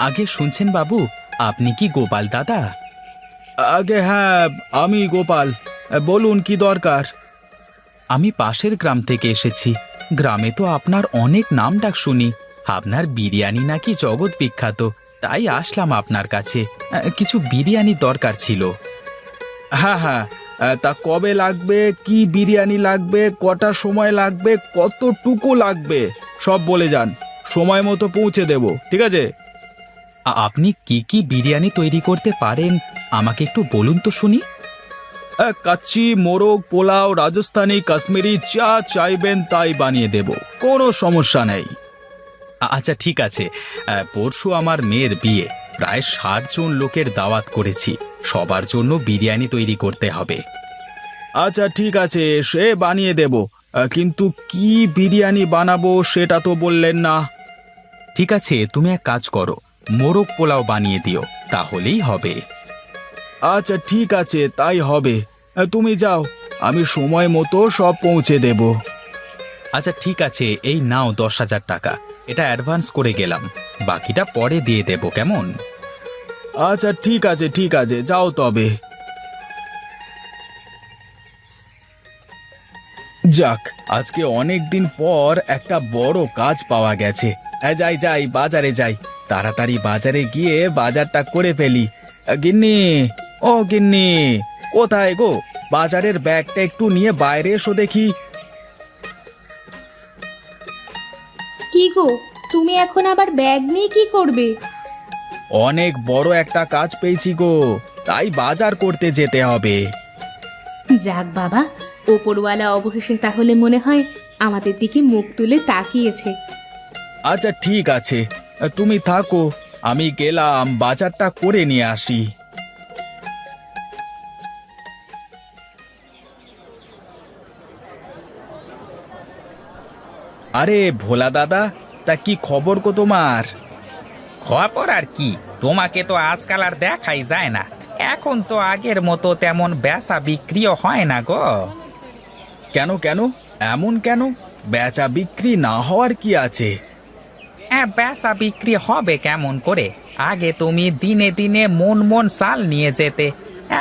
আগে শুনছেন বাবু, আপনি কি গোপাল দাদা? আগে হ্যাঁ, আমি গোপাল। বলুন কি দরকার। আমি পাশের গ্রাম থেকে এসেছি। গ্রামে তো আপনার অনেক নাম ডাক শুনি। আপনার বিরিয়ানি নাকি জগৎ বিখ্যাত, তাই আসলাম আপনার কাছে। কিছু বিরিয়ানির দরকার ছিল। হ্যাঁ হ্যাঁ, তা কবে লাগবে, কি বিরিয়ানি লাগবে, কটা সময় লাগবে, কতটুকু লাগবে সব বলে যান। সময় মতো পৌঁছে দেব, ঠিক আছে? আপনি কি কি বিরিয়ানি তৈরি করতে পারেন আমাকে একটু বলুন তো শুনি। কাচ্চি, মোরগ, পোলাও, রাজস্থানি, কাশ্মীরি, যা চাইবেন তাই বানিয়ে দেব, কোনো সমস্যা নেই। আচ্ছা ঠিক আছে। পরশু আমার মেয়ের বিয়ে, প্রায় 60 জন লোকের দাওয়াত করেছি। সবার জন্য বিরিয়ানি তৈরি করতে হবে। আচ্ছা ঠিক আছে, সে বানিয়ে দেব, কিন্তু কি বিরিয়ানি বানাবো সেটা তো বললেন না। ঠিক আছে, তুমি এক কাজ করো, মোরগ পোলাও বানিয়ে দিও, তাহলেই হবে। আচ্ছা ঠিক আছে, তাই হবে। তুমি যাও, আমি সময় মতো সব পৌঁছে দেব। আচ্ছা ঠিক আছে, এই নাও 10,000 টাকা। এটা অ্যাডভান্স করে গেলাম, বাকিটা পরে দিয়ে দেব, কেমন? আচ্ছা ঠিক আছে, ঠিক আছে, যাও তবে। যাক, আজকে অনেক দিন পর একটা বড় কাজ পাওয়া গেছে। যাই যাই, বাজারে যাই, তাড়াতাড়ি বাজারে গিয়ে বাজারটা করে ফেলি। গিন্নি, ও গিন্নি, কোথায় গো? বাজারের ব্যাগটা একটু নিয়ে বাইরে এসো দেখি। কি গো, তুমি এখন আবার ব্যাগ নিয়ে কি করবে? অনেক বড় একটা কাজ পেয়েছি গো, তাই বাজার করতে যেতে হবে। যাক বাবা, ওপরওয়ালা অবশেষে তাহলে মনে হয় আমাদের দিকে মুখ তুলে তাকিয়েছে। আচ্ছা ঠিক আছে, তুমি থাকো, আমি গেলাম বাজারটা করে নিয়ে আসি। আরে ভোলা দাদা, তা কি খবর গো তোমার? খবর আর কি, তোমাকে তো আজকাল আর দেখাই যায় না। এখন তো আগের মতো তেমন বেচা বিক্রিও হয় না গো। কেন কেন, এমন কেন? বেচা বিক্রি না হওয়ার কি আছে? হ্যাঁ, বেচা বিক্রি হবে কেমন করে? আগে তুমি দিনে দিনে মন মন চাল নিয়ে যেতে,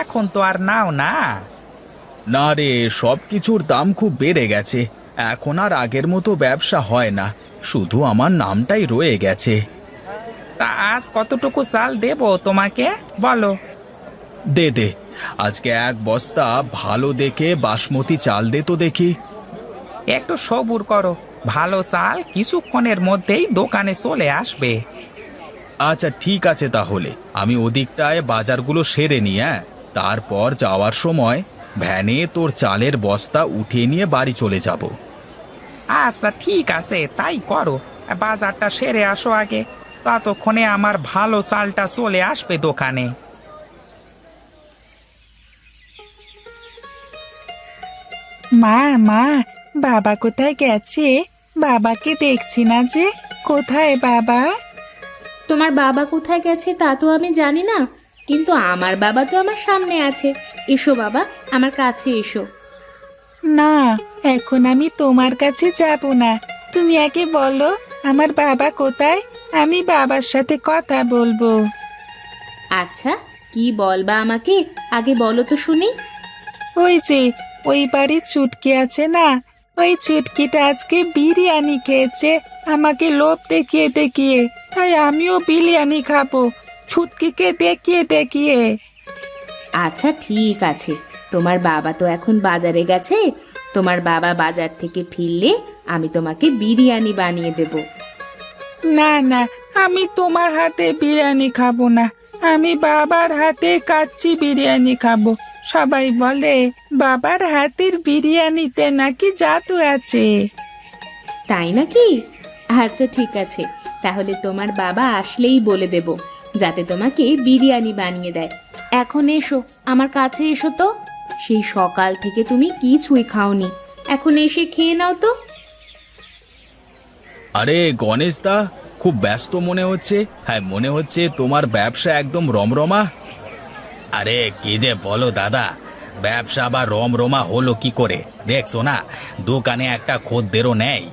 এখন তো আর নাও না। না রে, সব কিছুর দাম খুব বেড়ে গেছে, এখন আর আগের মতো ব্যবসা হয় না, শুধু আমার নামটাই রয়ে গেছে। তা আজ কতটুকু চাল দেব তোমাকে, বলো? দে দে, আজকে 1 বস্তা ভালো দেখে বাসমতি চাল দে তো দেখি। একটু সবুর করো, ভালো চাল কিছুক্ষণের মধ্যেই দোকানে চলে আসবে। আচ্ছা ঠিক আছে, তাহলে আমি ওদিকটায় বাজারগুলো সেরে নিই, তারপর যাওয়ার সময় ভ্যানে তোর চালের বস্তা উঠিয়ে নিয়ে বাড়ি চলে যাব। আচ্ছা ঠিক আছে, তাই করো। বাজারটা সেরে আসো আগে, ততক্ষণে আমার ভালো চালটা চলে আসবে দোকানে। মা মা, বাবা কোথায় গেছে? বাবাকে দেখছি না যে, কোথায় বাবা? তোমার বাবা কোথায় গেছে তা তো আমি জানি না, কিন্তু আমার বাবা তো আমার সামনে আছে। এসো বাবা, আমার কাছে এসো। না, এখন আমি তোমার কাছে যাব না। তুমি আগে বলো আমার বাবা কোথায়, আমি বাবার সাথে কথা বলবো। আচ্ছা, কি বলবা আমাকে, আগে বলো তো শুনি। ওই যে ওই বাড়ির চুটকি আছে না, ওই চুটকিটা আজকে বিরিয়ানি খেয়েছে আমাকে লোভ দেখিয়ে দেখিয়ে, তাই আমিও বিরিয়ানি খাবো ছুটকিকে দেখিয়ে দেখিয়ে। আচ্ছা ঠিক আছে, তোমার বাবা তো এখন বাজারে গেছে, তোমার বাবা বাজার থেকে ফিরলে আমি তোমাকে বিরিয়ানি বানিয়ে দেব। না না, আমি তোমার হাতে বিরিয়ানি খাবো না, আমি বাবার হাতে কাচ্চি বিরিয়ানি খাবো। সবাই বলে বাবার হাতের বিরিয়ানিতে নাকি জাদু আছে। তাই নাকি? আচ্ছা ঠিক আছে, তাহলে তোমার বাবা আসলেই বলে দেব, যাতে তোমাকে বিরিয়ানি বানিয়ে দেয়। এখন এসো, আমার কাছে এসো তো। সেই সকাল থেকে তুমি কিছুই খাওনি, এখন এসে খেয়ে নাও তো। আরে গণেশ দা, খুব ব্যস্ত মনে হচ্ছে। হ্যাঁ, মনে হচ্ছে তোমার ব্যবসা একদম রমরমা। আরে কি যে বলো দাদা, ব্যবসা আবার রমরমা হলো কি করে? দেখছো না, দোকানে একটা খদ্দেরও নেই।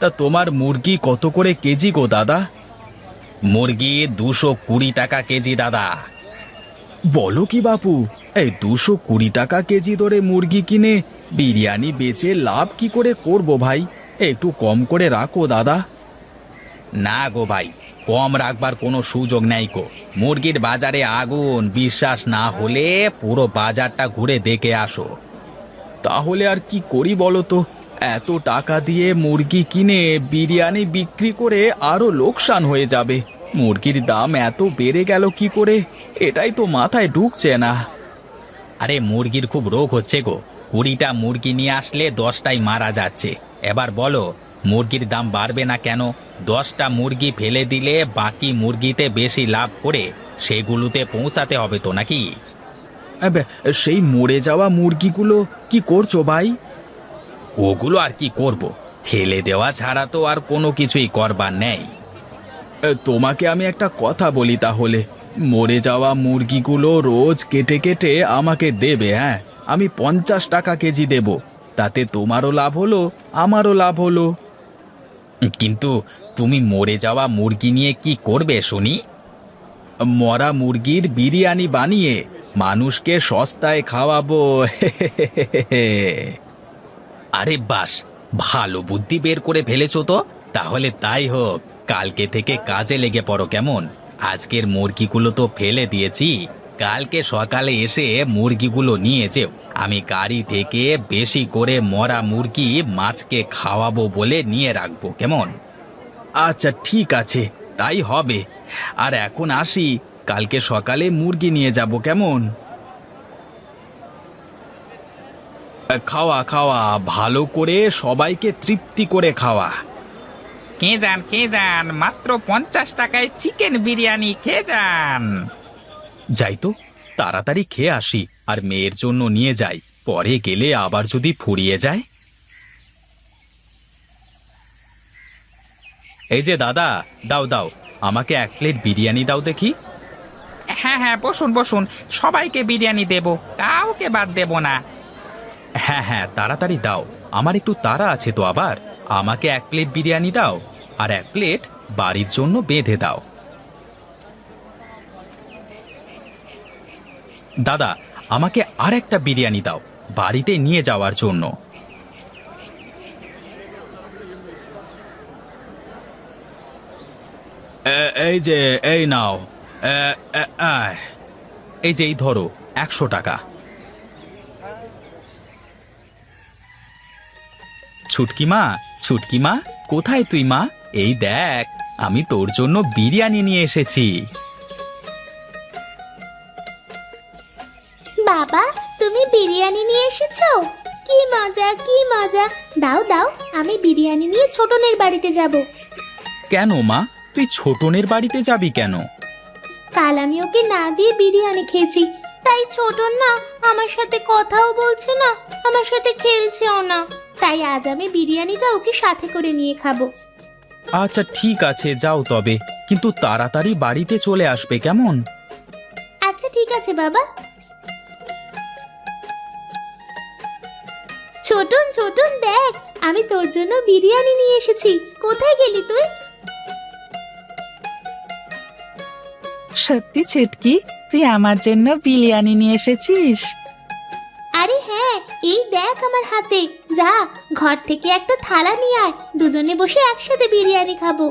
তা তোমার মুরগি কত করে কেজি গো দাদা? মুরগি 220 টাকা কেজি দাদা। বলো কি বাপু, এই 220 টাকা কেজি দরে মুরগি কিনে বিরিয়ানি বেচে লাভ কি করে করব ভাই? একটু কম করে রাখো দাদা। না গো ভাই, কম রাখবার কোনো সুযোগ নেই গো। মুরগির বাজারে আগুন, বিশ্বাস না হলে পুরো বাজারটা ঘুরে দেখে আসো। তাহলে আর কি করি বলো তো? এত টাকা দিয়ে মুরগি কিনে বিরিয়ানি বিক্রি করে আরো লোকসান হয়ে যাবে। মুরগির দাম এত বেড়ে গেল কি করে, এটাই তো মাথায় ঢুকছে না। আরে মুরগির খুব রোগ হচ্ছে গো। 20টা মুরগি নিয়ে আসলে 10টাই মারা যাচ্ছে। এবার বলো মুরগির দাম বাড়বে না কেন? 10টা মুরগি ফেলে দিলে বাকি মুরগিতে বেশি লাভ করে সেগুলোতে পৌঁছাতে হবে তো নাকি? সেই মরে যাওয়া মুরগিগুলো কি করছো ভাই? ওগুলো আর কি করব, ফেলে দেওয়া ছাড়া তো আর কোনো কিছুই করবার নেই। তোমাকে আমি একটা কথা বলি তাহলে, মরে যাওয়া মুরগিগুলো রোজ কেটে কেটে আমাকে দেবে। হ্যাঁ, আমি 50 টাকা কেজি দেব, তাতে তোমারও লাভ হলো আমারও লাভ হলো। কিন্তু তুমি মরে যাওয়া মুরগি নিয়ে কি করবে শুনি? মরা মুরগির বিরিয়ানি বানিয়ে মানুষকে সস্তায় খাওয়াবো। আরে বাস, ভালো বুদ্ধি বের করে ফেলেছো তো। তাহলে তাই হোক, কালকে থেকে কাজে লেগে পড়ো কেমন? আজকের মুরগিগুলো তো ফেলে দিয়েছি, কালকে সকালে এসে মুরগিগুলো নিয়ে যেও। আমি গাড়ি থেকে বেশি করে মরা মুরগি মাছকে খাওয়াবো বলে নিয়ে রাখবো, কেমন? আচ্ছা ঠিক আছে, তাই হবে। আর এখন আসি, কালকে সকালে মুরগি নিয়ে যাব, কেমন? খাওয়া খাওয়া, ভালো করে সবাইকে তৃপ্তি করে খাওয়া। কে যান, মাত্র 50 টাকায় চিকেন বিরিয়ানি খেয়ে যান। যাই তো, তাড়াতাড়ি খেয়ে আসি আর মেয়ের জন্য নিয়ে যাই, পরে গেলে আবার যদি ফুরিয়ে যায়। এই যে দাদা, দাও দাও, আমাকে 1 প্লেট বিরিয়ানি দাও দেখি। হ্যাঁ হ্যাঁ, বসুন বসুন, সবাইকে বিরিয়ানি দেব, কাউকে বাদ দেব না। হ্যাঁ হ্যাঁ, তাড়াতাড়ি দাও, আমার একটু তাড়া আছে তো। আবার আমাকে 1 প্লেট বিরিয়ানি দাও আর 1 প্লেট বাড়ির জন্য বেঁধে দাও। দাদা, আমাকে আর একটা বিরিয়ানি দাও, বাড়িতে নিয়ে যাওয়ার জন্য। এই যে, এই নাও। এই যে, এই ধরো 100 টাকা। ছুটকি মা, কোথায় তুই মা? এই দেখ, আমি তোর জন্য বিরিয়ানি নিয়ে এসেছি। বাবা, তুমি বিরিয়ানি নিয়ে এসেছো? কি মজা কি মজা! দাও দাও, আমি বিরিয়ানি নিয়ে ছোটনের বাড়িতে যাব। কেন মা, তুই ছোটনের বাড়িতে যাবি কেন? কাল আমি ওকে না দিয়ে বিরিয়ানি খেয়েছি, তাই ছোটন না আমার সাথে কথাও বলছে না, আমার সাথে খেলছেও না। তাই আজ আমি বিরিয়ানিটা ওকে সাথে করে নিয়ে খাবো। আচ্ছা ঠিক আছে, যাও তবে, কিন্তু তাড়াতাড়ি বাড়িতে চলে আসবে, কেমন? আচ্ছা ঠিক আছে বাবা। ছোটন ছোটন দেখ, আমি তোর জন্য বিরিয়ানি নিয়ে এসেছি। কোথায় গেলি তুই? সত্যি ছুটকি, তুই আমার জন্য বিরিয়ানি নিয়ে এসেছিস? আরে হ্যাঁ, এই দেখ আমার হাতে। যা, ঘর থেকে একটা থালা নিয়ে আয়, দুজনে বসে একসাথে বিরিয়ানি খাবো।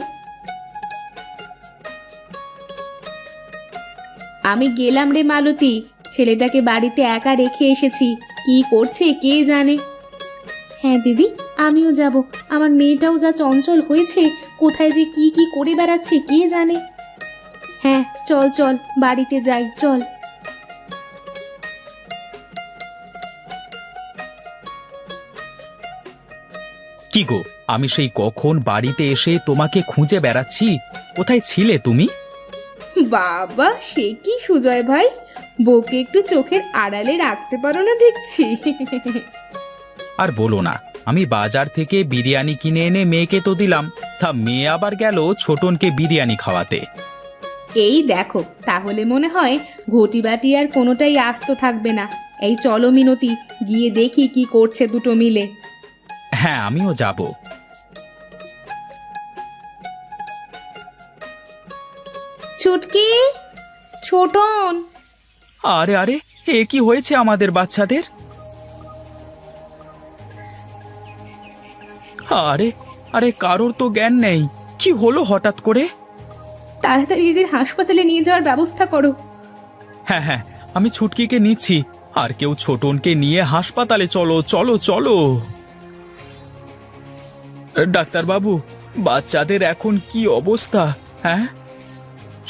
আমি গেলাম রে মালতী, ছেলেটাকে বাড়িতে একা রেখে এসেছি, কি করছে কে জানে। হ্যাঁ দিদি, আমিও যাব। আমার মেয়েটাও যা চঞ্চল হয়েছে, কোথায় যে কি কি করে বেড়াচ্ছে কে জানে। হ্যাঁ চল চল, বাড়িতে যাই, চল। কি গো, আমি সেই কখন বাড়িতে এসে তোমাকে খুঁজে বেড়াচ্ছি, কোথায় ছিলে তুমি? বাবা, সে কি সুজয় ভাই, বউকে একটু চোখের আড়ালে রাখতে পারো না দেখছি। আর বলো না, আমি বাজার থেকে বিরিয়ানি কিনে এনে মেয়েকে তো দিলাম, তা মেয়ে আবার গেল ছোটনকে বিরিয়ানি খাওয়াতে। এই দেখো, তাহলে মনে হয় ঘটি বাটি আর কোনোটাই আস্ত থাকবে না। এই চলো মিনতি, গিয়ে দেখি কি করছে দুটো মিলে। হ্যাঁ, আমিও যাব। ছুটকি, ছোটন। আরে আরে, এ কি হয়েছে আমাদের বাচ্চাদের? আরে আরে, কারোর তো জ্ঞান নেই। কি হলো হঠাৎ করে? তাড়াতাড়ি এদের হাসপাতালে নিয়ে যাওয়ার ব্যবস্থা করো। হ্যাঁ হ্যাঁ, আমি ছুটকিকে নিচ্ছি। আর কেউ ছোটনকে নিয়ে হাসপাতালে চলো চলো চলো। ডাক্তারবাবু, বাচ্চাদের এখন কি অবস্থা? হ্যাঁ,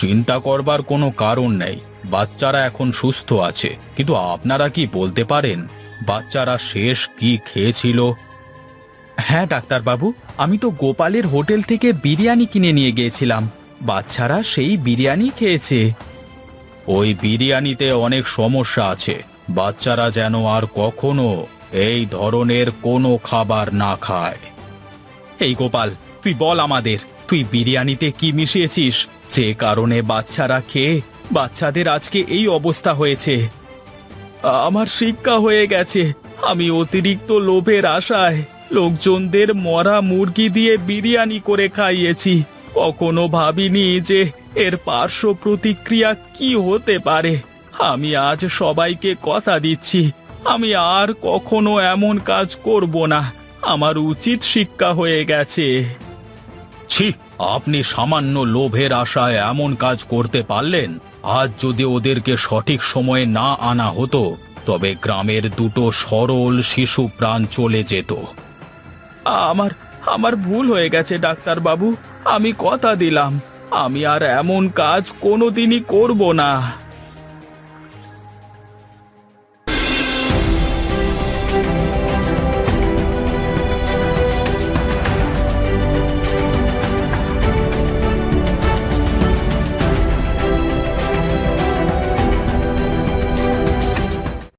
চিন্তা করবার কোনো কারণ নেই। বাচ্চারা এখন সুস্থ আছে, কিন্তু আপনারা কি বলতে পারেন বাচ্চারা শেষ কি খেয়েছিল? হ্যাঁ ডাক্তারবাবু, আমি তো গোপালের হোটেল থেকে বিরিয়ানি কিনে নিয়ে গিয়েছিলাম। বাচ্চারা সেই বিরিয়ানি খেয়েছে। ওই বিরিয়ানিতে অনেক সমস্যা আছে। বাচ্চারা যেন আর কখনো এই ধরনের কোনো খাবার না খায়। এই গোপাল, তুই বল আমাদের, তুই বিরিয়ানিতে কি মিশিয়েছিস যে কারণে বাচ্চারা খেয়ে বাচ্চাদের আজকে এই অবস্থা হয়েছে? আমার শিক্ষা হয়ে গেছে। আমি অতিরিক্ত লোভের আশায় লোকজনদের মরা মুরগি দিয়ে বিরিয়ানি করে খাইয়েছি। কখনো ভাবিনি যে এর পার্শ্ব প্রতিক্রিয়া কি হতে পারে। আমি আজ সবাইকে কথা দিচ্ছি, আমি আর কখনো এমন কাজ করব না। আমার উচিত শিক্ষা হয়ে গেছে। ছি, আপনি সামান্য লোভের আশায় এমন কাজ করতে পারলেন? আজ যদি ওদেরকে সঠিক সময়ে না আনা হতো, তবে গ্রামের দুটো সরল শিশু প্রাণ চলে যেত। আমার ভুল হয়ে গেছে ডাক্তারবাবু। আমি কথা দিলাম আমি আর এমন কাজ কোনোদিনই করব না।